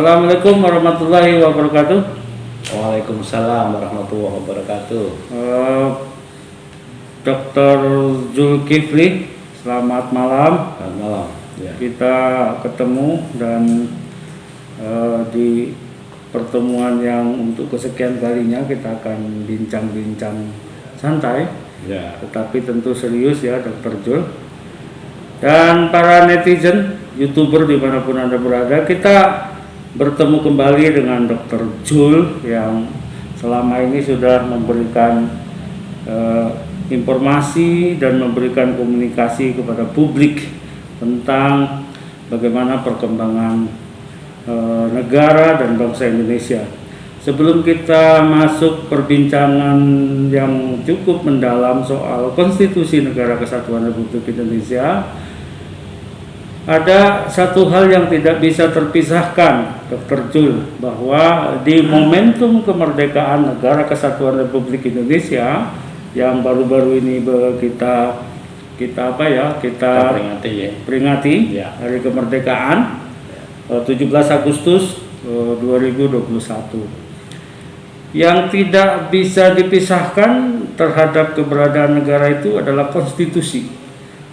Assalamualaikum warahmatullahi wabarakatuh. Waalaikumsalam warahmatullahi wabarakatuh. Dr. Zulkifli, selamat malam. Selamat malam. Ya. Kita ketemu dan di pertemuan yang untuk kesekian kalinya kita akan bincang-bincang santai, Ya. tetapi tentu serius ya, Dr. Jul. Dan para netizen, YouTuber dimanapun Anda berada, kita bertemu kembali dengan Dr. Jul yang selama ini sudah memberikan informasi dan memberikan komunikasi kepada publik tentang bagaimana perkembangan negara dan bangsa Indonesia. Sebelum kita masuk perbincangan yang cukup mendalam soal Konstitusi Negara Kesatuan Republik Indonesia, ada satu hal yang tidak bisa terpisahkan, Dr. Jul, bahwa di momentum kemerdekaan Negara Kesatuan Republik Indonesia yang baru-baru ini kita peringati Ya. hari kemerdekaan 17 Agustus 2021. Yang tidak bisa dipisahkan terhadap keberadaan negara itu adalah konstitusi.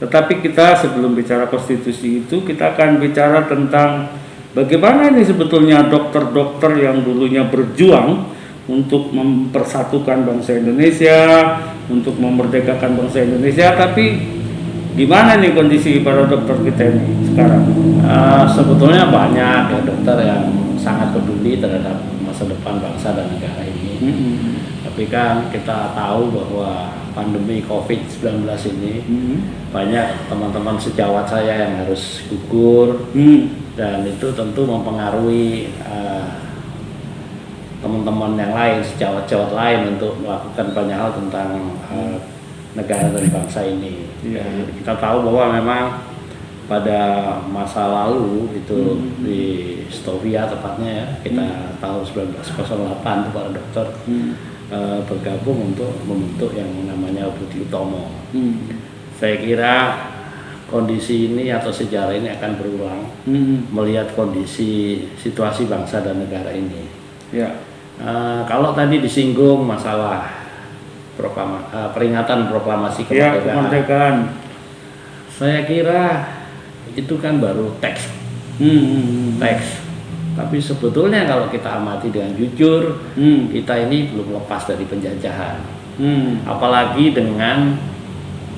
Tetapi kita sebelum bicara konstitusi itu, kita akan bicara tentang bagaimana ini sebetulnya dokter-dokter yang dulunya berjuang untuk mempersatukan bangsa Indonesia, untuk memerdekakan bangsa Indonesia, tapi gimana nih kondisi para dokter kita ini sekarang? Sebetulnya banyak ya dokter yang sangat peduli terhadap masa depan bangsa dan negara ini. Tapi kan kita tahu bahwa pandemi COVID-19 ini banyak teman-teman sejawat saya yang harus gugur, dan itu tentu mempengaruhi teman-teman yang lain, sejawat-sejawat lain untuk melakukan banyak hal tentang negara dan bangsa ini. Kita tahu bahwa memang pada masa lalu itu di Stovia tepatnya ya, kita tahu 1908 itu para dokter bergabung untuk membentuk yang namanya Budi Utomo. Saya kira kondisi ini atau sejarah ini akan berulang melihat kondisi situasi bangsa dan negara ini. Ya. Kalau tadi disinggung masalah peringatan proklamasi kemerdekaan, saya kira itu kan baru teks. Tapi sebetulnya kalau kita amati dengan jujur, kita ini belum lepas dari penjajahan. Apalagi dengan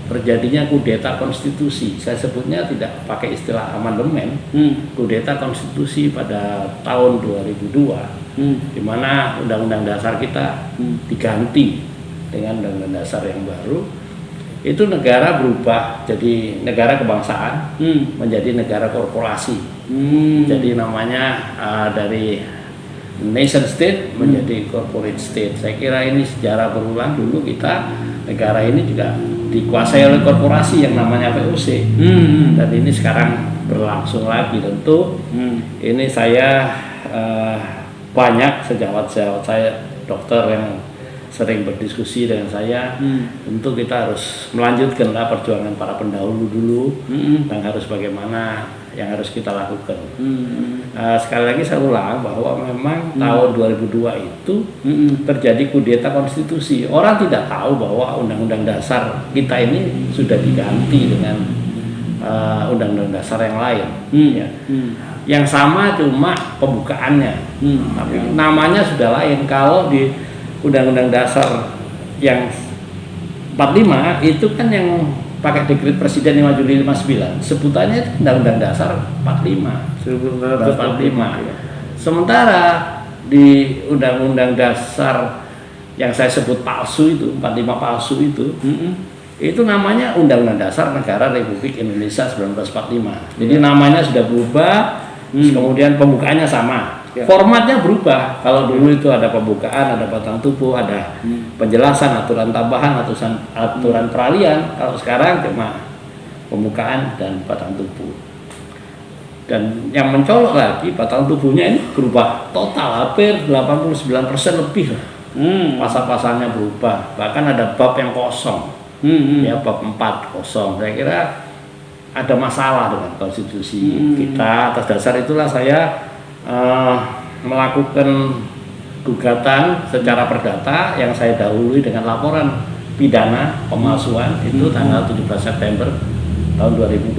terjadinya kudeta konstitusi. Saya sebutnya tidak pakai istilah amandemen, kudeta konstitusi pada tahun 2002, di mana undang-undang dasar kita diganti dengan undang-undang dasar yang baru. Itu negara berubah jadi negara kebangsaan menjadi negara korporasi. Jadi namanya dari nation state menjadi corporate state. Saya kira ini sejarah berulang. Dulu kita negara ini juga dikuasai oleh korporasi yang namanya VOC. Dan ini sekarang berlangsung lagi. Tentu ini saya banyak sejawat-sejawat saya dokter yang sering berdiskusi dengan saya. Tentu kita harus melanjutkanlah perjuangan para pendahulu dulu, dan harus bagaimana yang harus kita lakukan. Sekali lagi saya ulang bahwa memang tahun 2002 itu terjadi kudeta konstitusi. Orang tidak tahu bahwa undang-undang dasar kita ini sudah diganti dengan undang-undang dasar yang lain. Yang sama cuma pembukaannya, tapi namanya sudah lain. Kalau di Undang-Undang Dasar yang 45 itu kan yang pakai dekret Presiden 5 Juli 59, sebutannya itu Undang-Undang Dasar 45. Sementara di Undang-Undang Dasar yang saya sebut palsu itu, 45 palsu itu namanya Undang-Undang Dasar Negara Republik Indonesia 1945. Jadi namanya sudah berubah, kemudian pembukaannya sama. Formatnya berubah. Kalau dulu itu ada pembukaan, ada batang tubuh, ada penjelasan, aturan tambahan, aturan peralihan. Kalau sekarang cuma pembukaan dan batang tubuh. Dan yang mencolok lagi, batang tubuhnya ini berubah total, hampir 89% lebih. Pasal-pasalnya berubah. Bahkan ada bab yang kosong. Ya, bab 4 kosong. Saya kira ada masalah dengan konstitusi kita. Atas dasar itulah saya melakukan gugatan secara perdata yang saya dahului dengan laporan pidana pemalsuan itu tanggal 17 September tahun 2020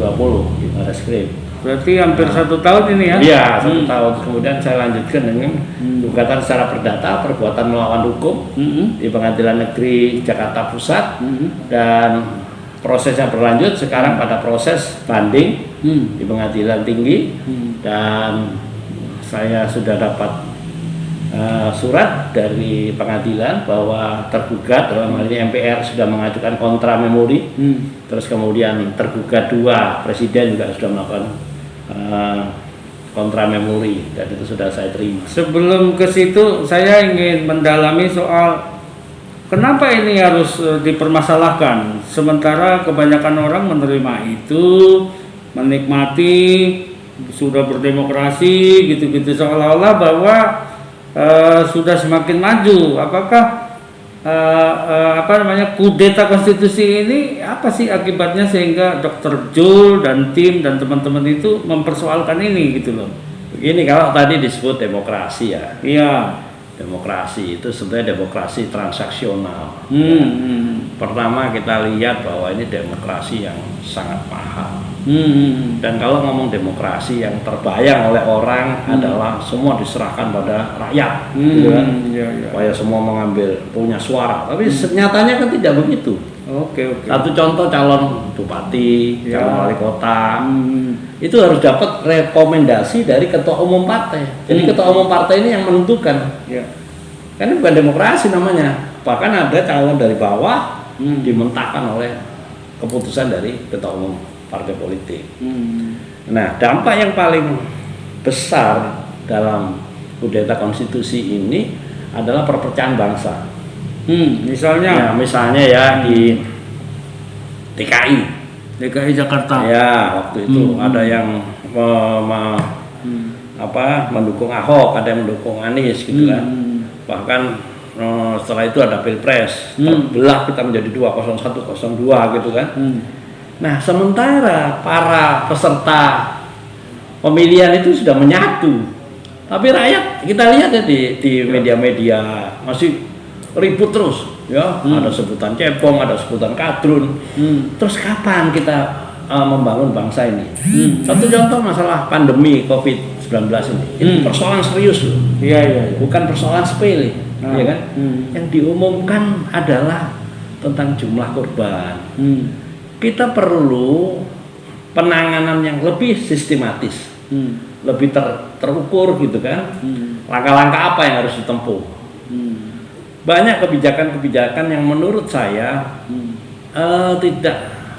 di Barreskrim. Berarti hampir 1 tahun ini ya? Iya, 1 tahun. Kemudian saya lanjutkan dengan gugatan secara perdata perbuatan melawan hukum di Pengadilan Negeri Jakarta Pusat dan prosesnya berlanjut sekarang pada proses banding di Pengadilan Tinggi dan saya sudah dapat surat dari pengadilan bahwa tergugat dalam hal ini MPR sudah mengajukan kontra memori, terus kemudian tergugat 2 presiden juga sudah melakukan kontra memori dan itu sudah saya terima. Sebelum ke situ saya ingin mendalami soal kenapa ini harus dipermasalahkan sementara kebanyakan orang menerima itu, menikmati, sudah berdemokrasi gitu-gitu seolah-olah bahwa sudah semakin maju. Apakah kudeta konstitusi ini apa sih akibatnya sehingga Dr. Jul dan tim dan teman-teman itu mempersoalkan ini gitu loh. Begini, kalau tadi disebut demokrasi ya. Iya. Demokrasi itu sebenarnya demokrasi transaksional. Pertama kita lihat bahwa ini demokrasi yang sangat mahal. Dan kalau ngomong demokrasi yang terbayang oleh orang adalah semua diserahkan pada rakyat, gitu kan? Supaya semua punya suara. Tapi nyatanya kan tidak begitu. Oke. Satu contoh calon bupati, calon wali kota, itu harus dapat rekomendasi dari ketua umum partai. Jadi ketua umum partai ini yang menentukan. Karena bukan demokrasi namanya. Bahkan ada calon dari bawah dimentahkan oleh keputusan dari ketua umum partai politik. Nah, dampak yang paling besar dalam kudeta konstitusi ini adalah perpecahan bangsa. Misalnya ya di DKI Jakarta. Ya, waktu itu ada yang mendukung Ahok, ada yang mendukung Anies gitu kan. Bahkan setelah itu ada Pilpres, terbelah kita menjadi 20102 gitu kan. Nah, sementara para peserta pemilihan itu sudah menyatu, tapi rakyat kita lihat ya di media-media masih ribut terus, ya. Ada sebutan cebong, ada sebutan kadrun. Terus kapan kita membangun bangsa ini? Satu contoh masalah pandemi COVID-19 ini. Ini persoalan serius loh. Iya. Bukan persoalan sepele, ya kan? Yang diumumkan adalah tentang jumlah korban. Kita perlu penanganan yang lebih sistematis, lebih terukur gitu kan. Langkah-langkah apa yang harus ditempuh? Banyak kebijakan-kebijakan yang menurut saya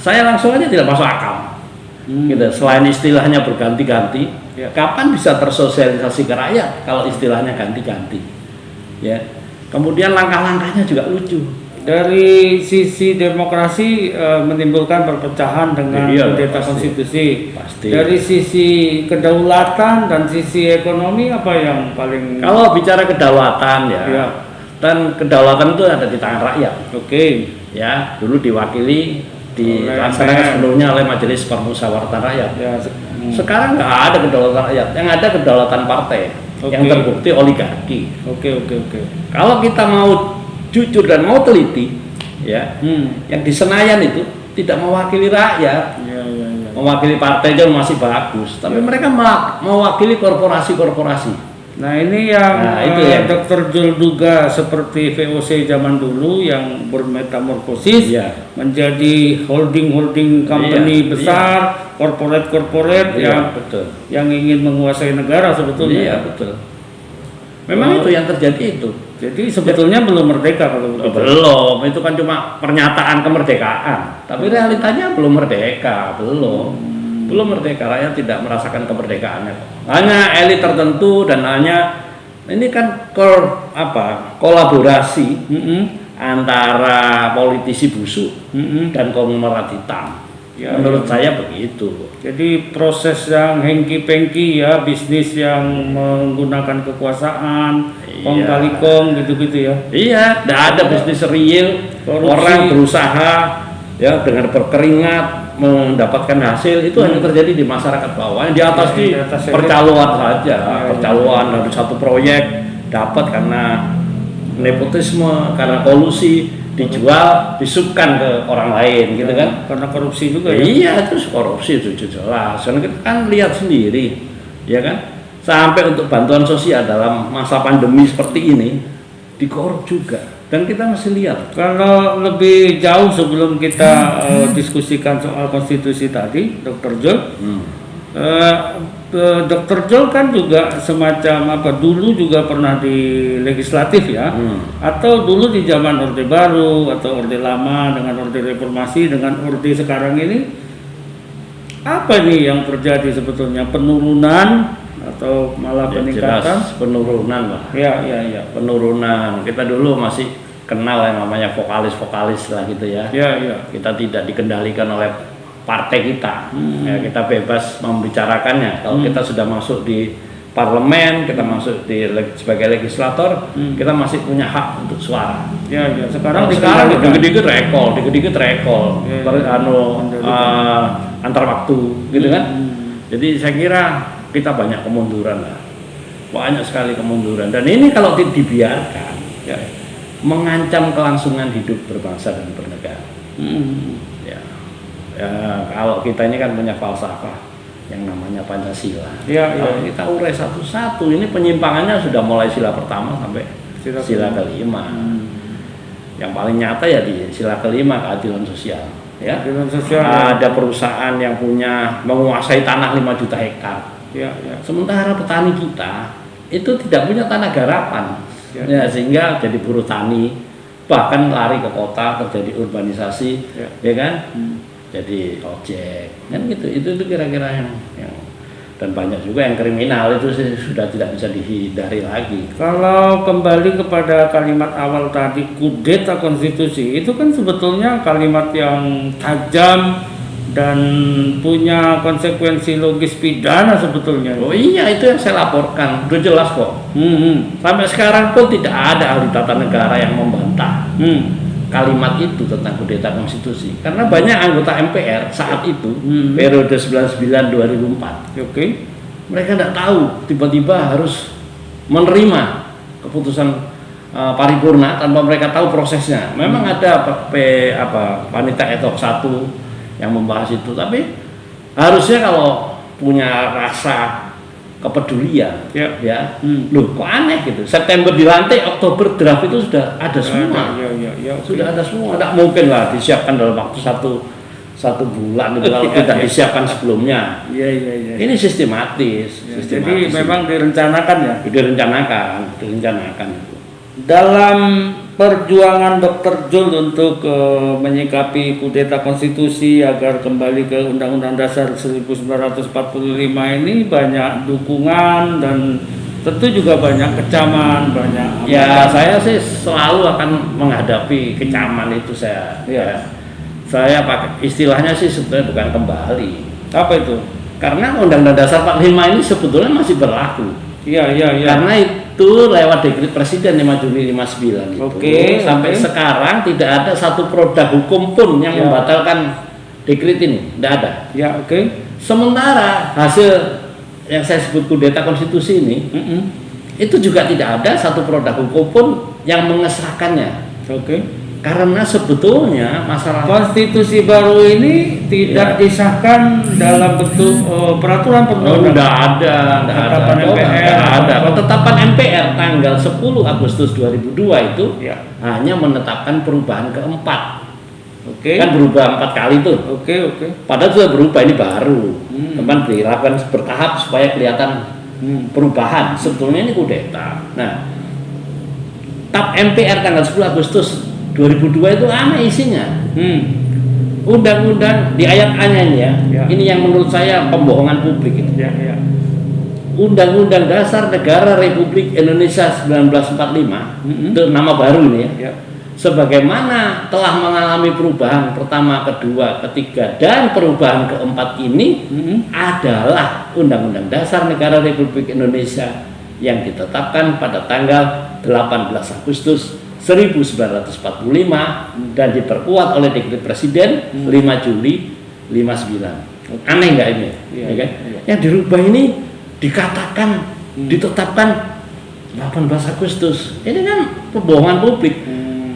saya langsung aja tidak masuk akal. Gitu. Selain istilahnya berganti-ganti, kapan bisa tersosialisasi ke rakyat kalau istilahnya ganti-ganti? Ya. Kemudian langkah-langkahnya juga lucu. Dari sisi demokrasi menimbulkan perpecahan dengan kudeta konstitusi. Pasti. Dari sisi kedaulatan dan sisi ekonomi apa yang paling? Kalau bicara kedaulatan dan kedaulatan itu ada di tangan rakyat. Ya, dulu diwakili dilaksanakan sepenuhnya oleh Majelis Permusyawaratan Rakyat. Sekarang nggak ada kedaulatan rakyat, yang ada kedaulatan partai yang terbukti oligarki. Kalau kita mau jujur dan mau teliti, ya, yang di Senayan itu tidak mewakili rakyat, mewakili partai aja masih bagus, tapi mereka mewakili korporasi-korporasi. Nah ini yang Dr. Jul duga seperti VOC zaman dulu yang bermetamorfosis menjadi holding company besar, korporat yang ingin menguasai negara sebetulnya. Memang itu yang terjadi itu. Jadi sebetulnya belum merdeka kalau begitu. Belum, itu kan cuma pernyataan kemerdekaan. Tapi realitanya belum merdeka, belum merdeka. Rakyat tidak merasakan kemerdekaannya. Hanya elit tertentu dan hanya ini kan kolaborasi antara politisi busuk dan konglomerat hitam. Menurut saya begitu. Jadi proses yang hengki-pengki ya, bisnis yang menggunakan kekuasaan, kong kali kong gitu-gitu ya. Iya, tidak ada bisnis real. Korupsi. Orang berusaha ya dengan berkeringat mendapatkan hasil itu hanya terjadi di masyarakat bawah. Yang di atas Ya, di di atas percaloan saja, Ya, percaloan dari satu proyek dapat karena nepotisme, karena kolusi, dijual, disubkan ke orang lain, gitu kan? Karena korupsi juga ya. Iya, itu korupsi itu jelas. Karena kita kan lihat sendiri, ya kan? Sampai untuk bantuan sosial dalam masa pandemi seperti ini dikorup juga. Dan kita masih lihat. Kalau lebih jauh sebelum kita diskusikan soal konstitusi tadi, Dr. Jol, Dr. Jol kan juga semacam apa? Dulu juga pernah di legislatif ya, atau dulu di zaman Orde Baru atau Orde Lama dengan Orde Reformasi dengan Orde sekarang ini, apa nih yang terjadi sebetulnya? Penurunan atau malah Ya, peningkatan? jelas penurunan lah. Ya, Penurunan. Kita dulu masih kenal yang namanya vokalis lah gitu ya. ya. Kita tidak dikendalikan oleh partai kita. Ya, kita bebas membicarakannya. Kalau kita sudah masuk di parlemen, kita masuk di sebagai legislator, kita masih punya hak untuk suara. Ya. Sekarang Sekarang dikendalikan. dikit-dikit recall, Ya. antar waktu, gitu kan? Jadi saya kira kita banyak kemunduran lah, banyak sekali kemunduran. Dan ini kalau dibiarkan, ya, mengancam kelangsungan hidup berbangsa dan bernegara. Ya, kalau kita ini kan punya falsafah yang namanya Pancasila. Kalau kita urai satu-satu, ini penyimpangannya sudah mulai sila pertama sampai sila kelima. Yang paling nyata ya di sila kelima, keadilan sosial. Ya, Keadilan sosial. Ada perusahaan yang menguasai tanah 5 juta hektar. Ya. Sementara petani kita itu tidak punya tanah garapan, ya, sehingga jadi buruh tani, bahkan lari ke kota, terjadi urbanisasi, ya kan? Jadi ojek, kan gitu. Itu kira-kira yang dan banyak juga yang kriminal itu sudah tidak bisa dihindari lagi. Kalau kembali kepada kalimat awal tadi, kudeta konstitusi, itu kan sebetulnya kalimat yang tajam dan punya konsekuensi logis pidana sebetulnya. Oh iya, itu yang saya laporkan, udah jelas kok. Sampai sekarang pun tidak ada ahli tata negara yang membantah kalimat itu tentang kudeta konstitusi. Karena banyak anggota MPR saat itu, periode 99-2004. Oke. Mereka tidak tahu, tiba-tiba harus menerima keputusan paripurna tanpa mereka tahu prosesnya. Memang ada panitia ad hoc 1 yang membahas itu, tapi harusnya kalau punya rasa kepedulian, ya, loh kok aneh gitu. September dilantik, Oktober draft itu sudah ada semua, sudah ada semua. Tidak mungkin lah disiapkan dalam waktu satu bulan itu kalau tidak disiapkan sebelumnya. Iya. Ini sistematis. Jadi memang direncanakan ya. Direncanakan itu. Dalam perjuangan Dr. Jul untuk menyikapi kudeta konstitusi agar kembali ke Undang-Undang Dasar 1945 ini banyak dukungan dan tentu juga banyak kecaman, banyak. Ya, saya sih selalu akan menghadapi kecaman itu saya. Saya pakai istilahnya sih sebenarnya bukan kembali. Apa itu? Karena Undang-Undang Dasar 45 ini sebetulnya masih berlaku. Iya. Karena itu lewat dekret Presiden 5 Juni 59 itu. Sampai sekarang tidak ada satu produk hukum pun yang membatalkan dekret ini, tidak ada. Sementara hasil yang saya sebut kudeta konstitusi ini, itu juga tidak ada satu produk hukum pun yang mengesahkannya. Karena sebetulnya masalah konstitusi baru ini tidak disahkan dalam bentuk peraturan perundang-undangan. Tidak ada. Ketetapan MPR tanggal 10 Agustus 2002 itu hanya menetapkan perubahan keempat. Kan berubah 4 kali tuh. Padahal sudah berubah, ini baru. Teman dilakukan bertahap supaya kelihatan perubahan. Sebetulnya ini kudeta. Nah, TAP MPR tanggal 10 Agustus 2002 itu aneh isinya. Undang-undang di ayat A-nya ini ya. Ini yang menurut saya pembohongan publik itu. Undang-Undang Dasar Negara Republik Indonesia 1945 itu nama baru ini ya. Sebagaimana telah mengalami perubahan pertama, kedua, ketiga dan perubahan keempat ini adalah Undang-Undang Dasar Negara Republik Indonesia yang ditetapkan pada tanggal 18 Agustus 1945 dan diperkuat oleh dekret Presiden 5 Juli 59. Aneh nggak ini? Iya, Ya kan? iya. Yang dirubah ini dikatakan, ditetapkan 18 Agustus. Ini kan pembohongan publik,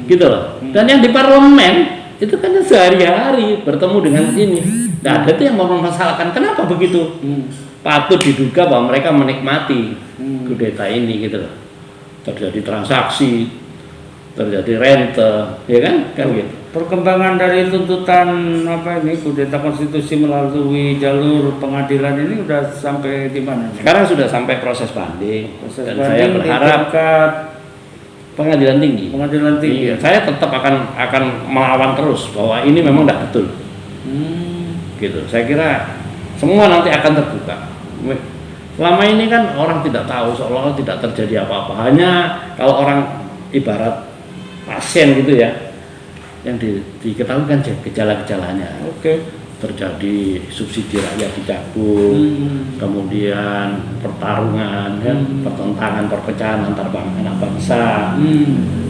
gitu loh. Dan yang di parlemen itu kan sehari-hari bertemu dengan ini. Nah, ada tuh yang mempermasalahkan kenapa begitu. Patut diduga bahwa mereka menikmati kudeta ini, gitu loh. Terjadi transaksi, terjadi rente, ya kan gitu. Perkembangan dari tuntutan apa ini kudeta konstitusi melalui jalur pengadilan ini udah sampai di mana? Sekarang sudah sampai proses banding. Proses Dan banding saya di berharap tingkat pengadilan tinggi. pengadilan tinggi. Iya, saya tetap akan melawan terus bahwa ini memang tidak betul. Gitu. Saya kira semua nanti akan terbuka. Selama ini kan orang tidak tahu, seolah-olah tidak terjadi apa-apa. Hanya kalau orang ibarat pasien gitu ya, yang diketahui kan gejala-gejalanya. Oke. Terjadi subsidi rakyat dicabut, kemudian pertarungan, kan, pertentangan, perpecahan antar anak bangsa,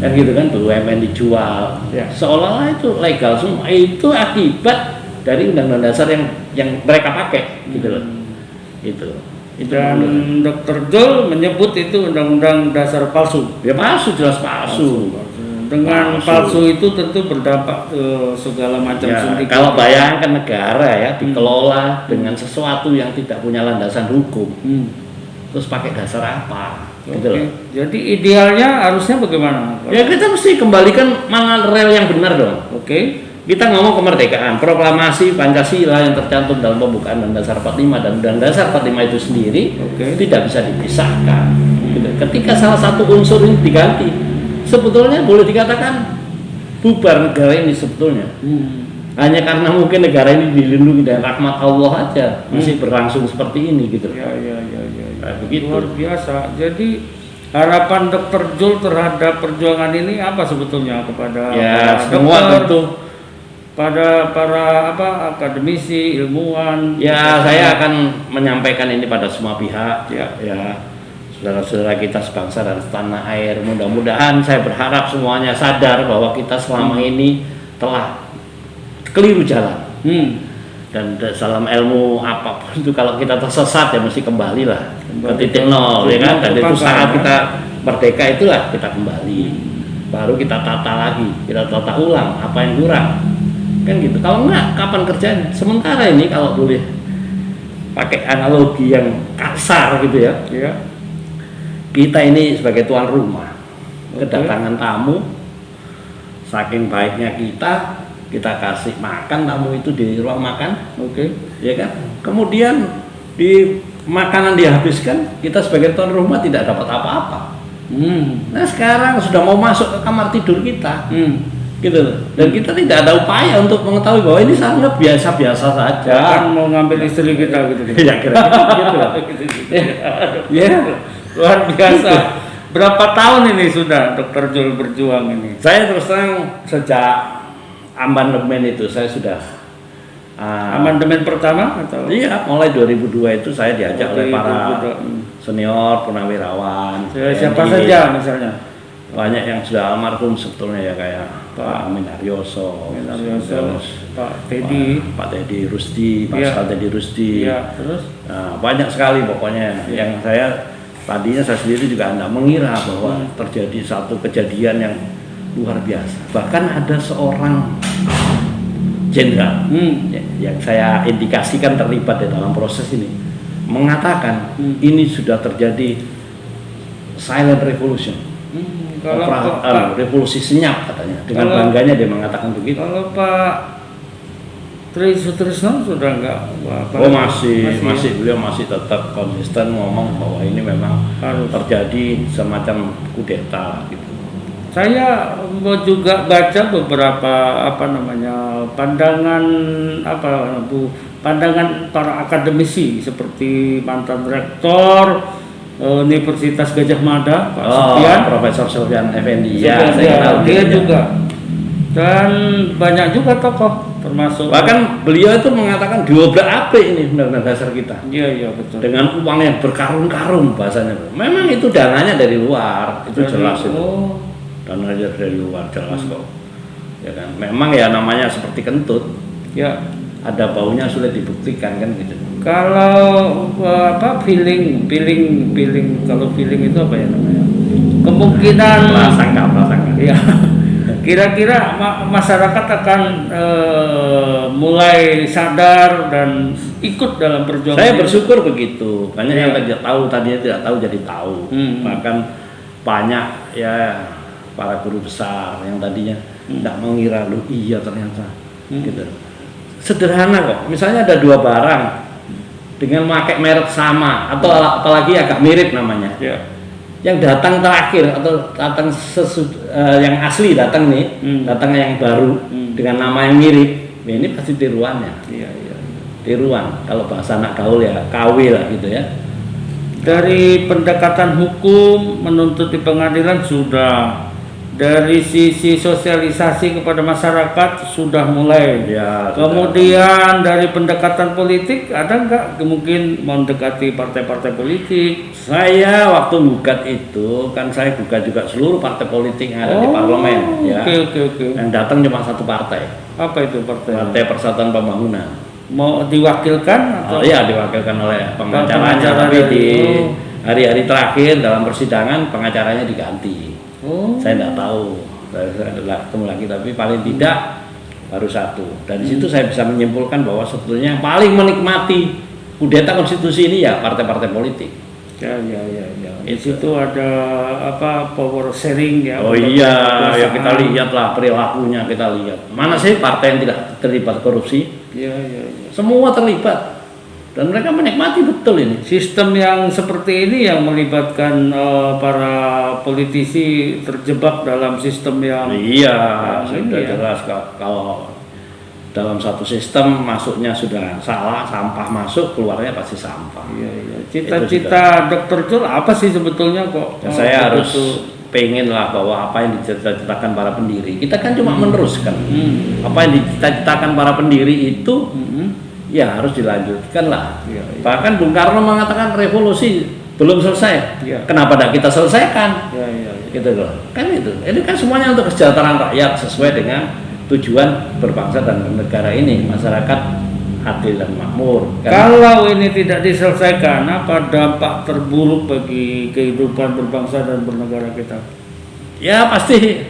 kan gitu kan, BUMN dijual, Ya. seolah-olah itu legal semua. Itu akibat dari undang-undang dasar yang mereka pakai, gitu loh. Itu Dan Dr. Jol menyebut itu undang-undang dasar palsu. ya palsu, jelas palsu. Dengan palsu itu tentu berdampak ke segala macam Ya, sindikat. kalau bayangkan negara ya dikelola dengan sesuatu yang tidak punya landasan hukum, terus pakai dasar apa? Gitu Oke. loh. Jadi idealnya harusnya bagaimana? Ya kita mesti kembalikan mana rel yang benar dong. Oke. Kita ngomong kemerdekaan, proklamasi Pancasila yang tercantum dalam pembukaan Undang Dasar 45 dan Undang Dasar 45 itu sendiri tidak bisa dipisahkan. Gitu. Ketika salah satu unsur ini diganti, sebetulnya boleh dikatakan bubar negara ini sebetulnya. Hanya karena mungkin negara ini dilindungi dan rahmat Allah aja masih berlangsung seperti ini gitu. Ya. Nah, begitu. Luar biasa. Jadi harapan Dr. Jul terhadap perjuangan ini apa sebetulnya kepada Ya para semua dokter, tentu. pada para akademisi, ilmuwan. Ya saya akan menyampaikan ini pada semua pihak. Ya. Saudara-saudara kita sebangsa dan setanah air, mudah-mudahan saya berharap semuanya sadar bahwa kita selama ini telah keliru jalan. Dan dalam ilmu apapun itu kalau kita tersesat ya mesti kembali lah ke titik nol, ya kan? Dan itu saat kita merdeka itulah kita kembali, baru kita tata lagi, kita tata ulang apa yang kurang, kan gitu. Kalau enggak kapan kerjanya? Sementara ini kalau boleh pakai analogi yang kasar gitu ya, kita ini sebagai tuan rumah, kedatangan tamu, saking baiknya kita kasih makan tamu itu di ruang makan, ya kan? Kemudian di makanan dihabiskan, kita sebagai tuan rumah tidak dapat apa-apa. Nah sekarang sudah mau masuk ke kamar tidur kita, gitu. Dan kita tidak ada upaya untuk mengetahui bahwa ini sangat biasa-biasa saja. Jangan mau ngambil istri kita gitu. Ya kira-kira gitu lah. Ya, luar biasa. Berapa tahun ini sudah Dr. Jul berjuang ini? Saya terus terang sejak amandemen itu saya sudah amandemen pertama atau? Iya, mulai 2002 itu saya diajak oleh para 2002. senior purnawirawan. Siapa TNI. saja misalnya? Banyak yang sudah almarhum sebetulnya ya, kayak Pak Amin Haryoso, terus Pak Teddy, Pak Teddy Rusdi, Pak Iya. Teddy Rusdi. Iya, terus? Nah, banyak sekali pokoknya yang saya tadinya saya sendiri juga tidak mengira bahwa terjadi satu kejadian yang luar biasa. Bahkan ada seorang jenderal yang saya indikasikan terlibat di dalam proses ini mengatakan ini sudah terjadi silent revolution, revolusi senyap katanya. Dengan bangganya dia mengatakan begitu. Kalau Pak Tri Sutrisno sudah enggak? Masih beliau masih tetap konsisten ngomong bahwa ini memang harus terjadi semacam kudeta gitu. Saya mau juga baca beberapa pandangan para akademisi seperti mantan rektor Universitas Gajah Mada, Pak Sufyan, Profesor Sufyan Effendi. Dia juga. Dan banyak juga tokoh termasuk. Bahkan beliau itu mengatakan diobrak-abrik ini undang-undang dasar kita. Iya betul. Dengan uang yang berkarung-karung bahasanya. Memang itu dananya dari luar, itu jelas itu. Dananya dari luar jelas kok. Ya kan. Memang ya namanya seperti kentut. Ya. ada baunya sulit dibuktikan kan gitu. Kalau feeling kalau feeling itu apa ya namanya? Kemungkinan Prasangka. ya. Kira-kira masyarakat akan mulai sadar dan ikut dalam perjuangan. Saya ini. bersyukur begitu. Banyak yang tadinya tidak tahu jadi tahu. Bahkan banyak ya para guru besar yang tadinya tidak mengira lu iya ternyata gitu. Sederhana kok. Misalnya ada dua barang dengan memakai merek sama atau apalagi agak mirip namanya. Yang datang terakhir atau datang yang asli datang nih, datang yang baru dengan nama yang mirip, ini pasti tiruannya. Tiruan. Kalau bahasa anak gaul ya KW lah gitu ya. Dari pendekatan hukum menuntut di pengadilan sudah, dari sisi sosialisasi kepada masyarakat sudah mulai. Ya, kemudian dari pendekatan politik ada nggak mungkin mendekati partai-partai politik? Saya waktu gugat itu kan saya gugat juga seluruh partai politik yang ada di parlemen ya. Oke. Yang datang cuma satu partai. Apa itu partai? Partai Persatuan Pembangunan. Mau diwakilkan atau? Oh iya, diwakilkan oleh pengacaranya, tapi di hari-hari terakhir dalam persidangan pengacaranya diganti. Saya tidak tahu, saya ketemu lagi, tapi paling tidak baru satu. Dari situ saya bisa menyimpulkan bahwa sebetulnya yang paling menikmati kudeta konstitusi ini ya partai-partai politik. Ya. Di situ ada power sharing ya. Oh iya, ya kita lihatlah perilakunya, kita lihat. Mana sih partai yang tidak terlibat korupsi? Iya. Semua terlibat. Dan mereka menikmati betul ini. Sistem yang seperti ini yang melibatkan para politisi terjebak dalam sistem yang sudah jelas kalau dalam satu sistem masuknya sudah salah, sampah masuk, keluarnya pasti sampah. Iya. Cita-cita Dr. Jul apa sih sebetulnya kok? Ya, saya harus pengen lah bahwa apa yang dicita-citakan para pendiri, kita kan cuma meneruskan. Apa yang dicita-citakan para pendiri itu ya harus dilanjutkan lah. Bahkan Bung Karno mengatakan revolusi belum selesai. Kenapa tidak kita selesaikan? Gitu loh. Kan itu. Ini kan semuanya untuk kesejahteraan rakyat sesuai dengan tujuan berbangsa dan bernegara ini, masyarakat adil dan makmur. Kan? Kalau ini tidak diselesaikan, apa dampak terburuk bagi kehidupan berbangsa dan bernegara kita? Ya pasti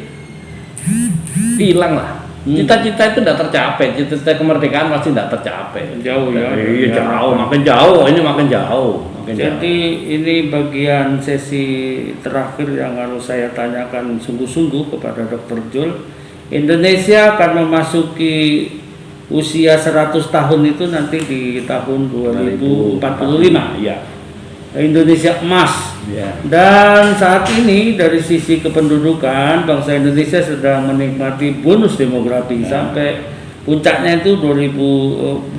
hilang lah. Cita-cita itu tidak tercapai, cita-cita kemerdekaan pasti tidak tercapai. Jauh ya. Iya jauh, makin jauh, ini makin jauh. Jadi ini bagian sesi terakhir yang harus saya tanyakan sungguh-sungguh kepada Dr. Jul. Indonesia akan memasuki usia 100 tahun itu nanti di tahun 2045. Ya. Indonesia emas. Ya. Dan saat ini dari sisi kependudukan bangsa Indonesia sedang menikmati bonus demografi sampai puncaknya itu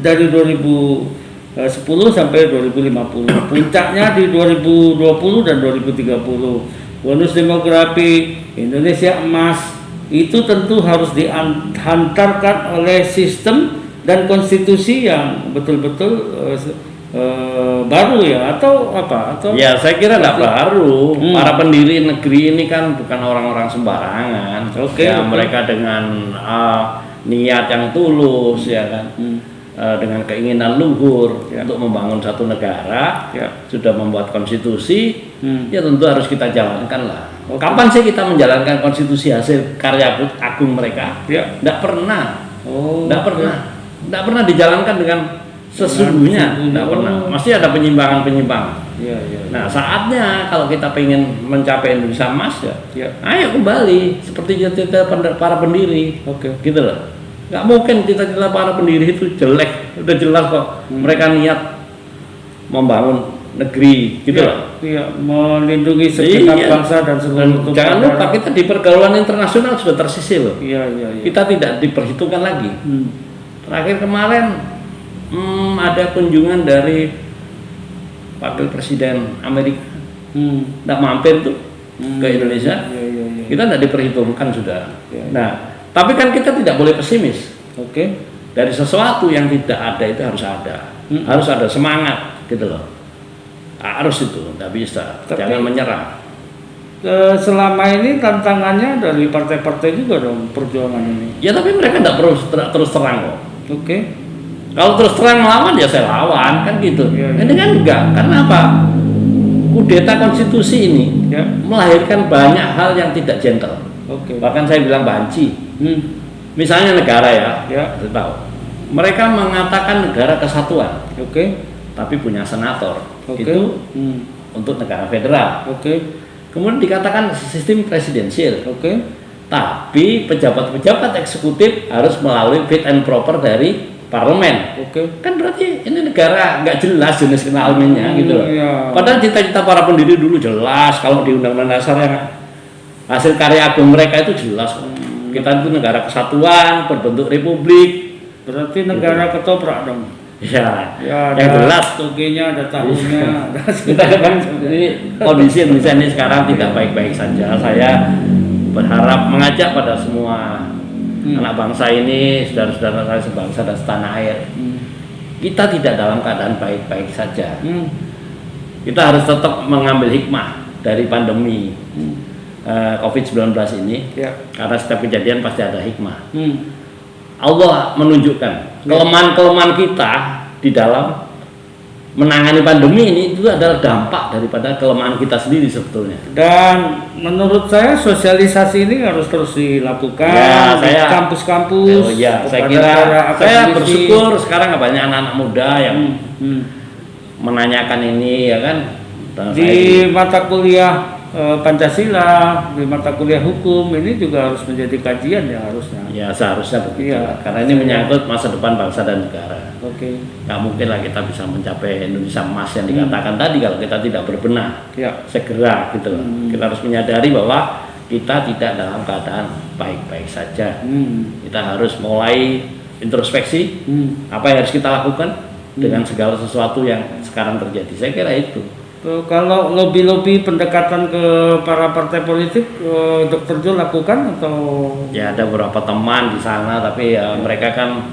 dari 2010 sampai 2050. Puncaknya di 2020 dan 2030. Bonus demografi Indonesia emas itu tentu harus dihantarkan oleh sistem dan konstitusi yang betul-betul baru ya atau apa? Atau ya saya kira tidak baru. Para pendiri negeri ini kan bukan orang-orang sembarangan. Mereka dengan niat yang tulus ya kan, dengan keinginan luhur untuk membangun satu negara, sudah membuat konstitusi, ya tentu harus kita jalankan lah. Kapan sih kita menjalankan konstitusi hasil karya agung mereka? Tidak pernah. Tidak pernah dijalankan dengan sesungguhnya, tidak pernah. Masih ada penyimpangan-penyimpangan. Nah saatnya kalau kita ingin mencapai Indonesia emas ayo kembali seperti cita-cita para pendiri. Gitu loh. Nggak mungkin cita-cita para pendiri itu jelek, udah jelas kok. Mereka niat membangun negeri, gitu loh. Melindungi segenap bangsa dan seluruh. Jangan lupa kita di pergaulan internasional sudah tersisih loh. Iya. Kita tidak diperhitungkan lagi. Terakhir kemarin ada kunjungan dari wakil presiden Amerika, nggak mampir tuh ke Indonesia. Kita tidak diperhitungkan sudah. Nah, tapi kan kita tidak boleh pesimis. Dari sesuatu yang tidak ada itu harus ada, harus ada semangat, gitu loh. Harus itu, tidak bisa. Jangan menyerah. Selama ini tantangannya dari partai-partai juga dong perjuangan ini. Ya tapi mereka tidak terus terang kok. Kalau terus terang melawan ya saya lawan kan gitu. Ya. Ini kan enggak. Karena apa? Kudeta konstitusi ini Ya. melahirkan banyak hal yang tidak gentle. Oke. Bahkan saya bilang banci. Misalnya negara ya, kita tahu. Mereka mengatakan negara kesatuan, Oke. tapi punya senator. Oke. Itu untuk negara federal. Oke. Kemudian dikatakan sistem presidensial. Oke. Tapi pejabat-pejabat eksekutif harus melalui fit and proper dari parlemen. Oke. Kan berarti ini negara nggak jelas jenis kelaminnya gitu loh. Iya. Padahal cita-cita para pendiri dulu jelas, kalau di Undang-Undang Dasar yang hasil karya agung mereka itu jelas. Kita itu negara kesatuan berbentuk republik. Berarti negara ketoprak dong. Ya, Ya, yang ada jelas. toginya, ada tahunnya, ada Kita kan ini kondisi Indonesia ini sekarang tidak baik-baik saja. Saya berharap mengajak pada semua anak bangsa ini, saudara-saudara saya sebangsa dan setanah air. Kita tidak dalam keadaan baik-baik saja. Kita harus tetap mengambil hikmah dari pandemi COVID-19 ini. Ya. Karena setiap kejadian pasti ada hikmah. Allah menunjukkan kelemahan-kelemahan kita di dalam menangani pandemi ini itu adalah dampak daripada kelemahan kita sendiri sebetulnya. Dan menurut saya sosialisasi ini harus terus dilakukan Ya, di saya- kampus-kampus. Saya kepada kira para saya akademisi. bersyukur sekarang banyak anak-anak muda yang menanyakan ini ya kan. Dan Di mata kuliah Pancasila, di mata kuliah hukum ini juga harus menjadi kajian ya harusnya. ya seharusnya begitu. Iya. Karena ini menyangkut masa depan bangsa dan negara. Oke. Nggak mungkin lah kita bisa mencapai Indonesia emas yang dikatakan tadi kalau kita tidak berbenah Ya. segera gitu loh. Kita harus menyadari bahwa kita tidak dalam keadaan baik-baik saja. Kita harus mulai introspeksi apa yang harus kita lakukan dengan segala sesuatu yang sekarang terjadi. Saya kira itu. Kalau lobby-lobby pendekatan ke para partai politik, Dr. Jul lakukan atau? Ya ada beberapa teman di sana tapi ya mereka kan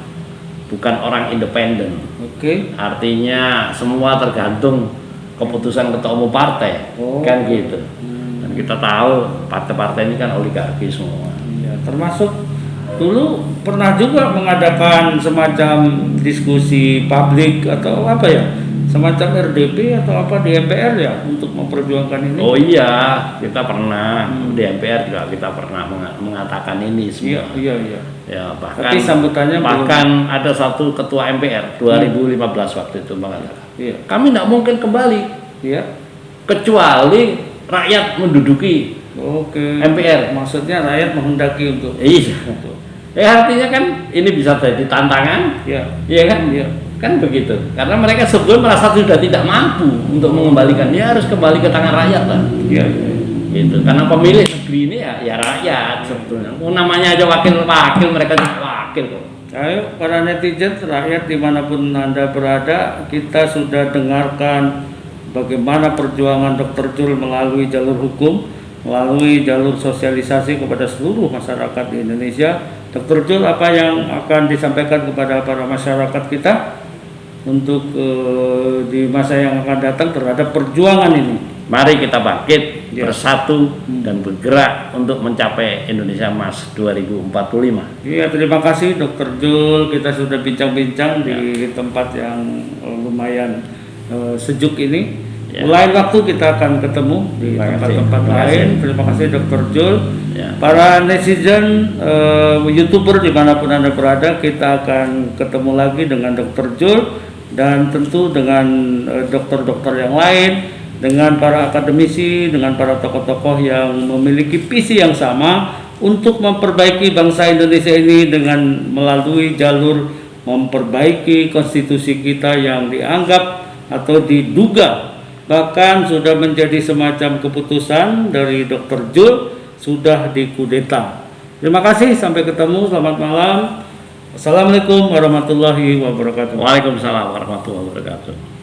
bukan orang independen. Oke. Artinya semua tergantung keputusan ketua umum partai, kan gitu. Dan kita tahu partai-partai ini kan oligarki semua. Ya, termasuk dulu pernah juga mengadakan semacam diskusi publik atau apa ya, semacam RDP atau apa di MPR ya untuk memperjuangkan ini. Oh iya, kita pernah di MPR juga kita pernah mengatakan ini Iya, semua. iya, iya. Ya bahkan Tapi sambutannya bahkan ada satu ketua MPR 2015 waktu itu mengatakan, Iya. kami tidak mungkin kembali Iya. kecuali rakyat menduduki Oke. MPR. Maksudnya rakyat menghendaki untuk. Iya. Artinya kan ini bisa jadi tantangan, Iya. iya kan? Iya. Kan begitu. Karena mereka sebelum merasa sudah tidak mampu untuk mengembalikan, dia harus kembali ke tangan rakyat lah. Iya. Iya. Gitu. Karena pemilih negeri ini ya rakyat sebetulnya. Namanya aja wakil mereka juga wakil kok. Ayo para netizen, rakyat dimanapun Anda berada, kita sudah dengarkan bagaimana perjuangan Dr. Jul melalui jalur hukum, melalui jalur sosialisasi kepada seluruh masyarakat di Indonesia. Dr. Jul, apa yang akan disampaikan kepada para masyarakat kita untuk di masa yang akan datang terhadap perjuangan ini? Mari kita bangkit, Ya. bersatu dan bergerak untuk mencapai Indonesia Emas 2045. Iya, terima kasih Dr. Jul. Kita sudah bincang-bincang di tempat yang lumayan sejuk ini. Ya. Lain waktu kita akan ketemu di Terima kasih. tempat-tempat Terima kasih. lain. Terima kasih Dr. Jul. Ya. Para netizen, YouTuber dimanapun Anda berada, kita akan ketemu lagi dengan Dr. Jul dan tentu dengan dokter-dokter yang lain, dengan para akademisi, dengan para tokoh-tokoh yang memiliki visi yang sama untuk memperbaiki bangsa Indonesia ini dengan melalui jalur memperbaiki konstitusi kita yang dianggap atau diduga bahkan sudah menjadi semacam keputusan dari Dr. Jul sudah dikudeta. Terima kasih, sampai ketemu, selamat malam. Assalamualaikum warahmatullahi wabarakatuh. Waalaikumsalam warahmatullahi wabarakatuh.